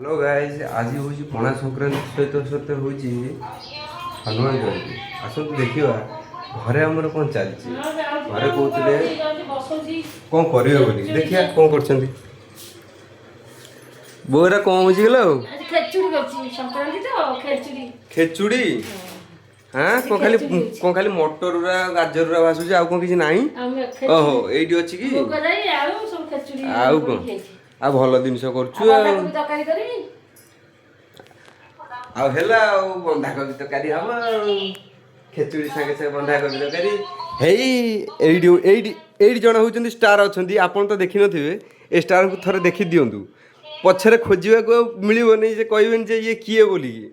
Hello guys आज हूँ पणा संक्रांति सहित सहित हूँ हनुमान जयंती आसतु देखा घरे आमर कौन चलती घरे कहते कौन कर देखिए कौन कर बोरा कौन बुझीगल खेचुड़ी हाँ कौन खाली मटर गाजर भासुच आउ कौन किसी नाई ओहो ये अच्छी कि आउ कौन आ भल जिन बंधाकोबी तरकारी हम खेचुड़ी सागे सागे बंधाकोबी तरकारी एई जन होती स्टार अच्छा आपड़ तो देखी थे ए स्टार को थे देखी दिंतु पछरे खोजा मिलनी से कहबेनि जे ये किए बोलिकी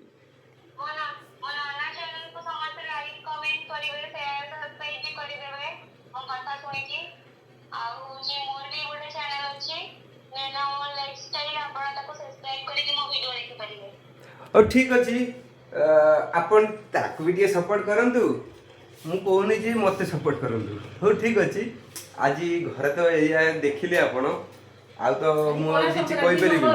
और ठीक अच्छे आपण ताकू भी सपोर्ट करंतु मु कहूनी जे मते सपोर्ट करंतु हो ठीक अच्छे आज घरे तो या देखिले आपण आ तो मु किछि कहि परिबि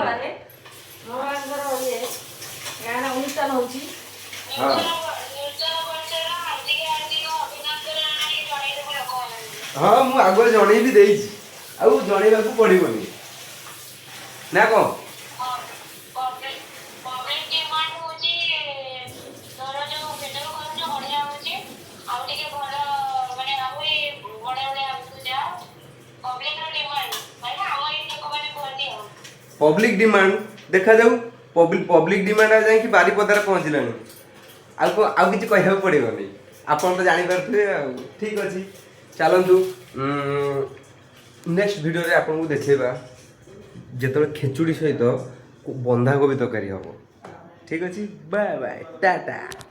हाँ मु आगुआ जणई भी देइछि आउ जणैबाकू पड़िबोनी ना कौन पब्लिक डिमांड देखा जाऊ पब्लिक डिमांड आ जाए कि बारीपदार पहुँचला आउ किसी कह पड़ेगा आपन तो जापर ठीक अच्छे चलतु नेक्स्ट वीडियो रे आपन को देखा जो खेचुड़ी सहित बंधाकोबी तरकारी हम ठीक अच्छे बाय बाय टाटा।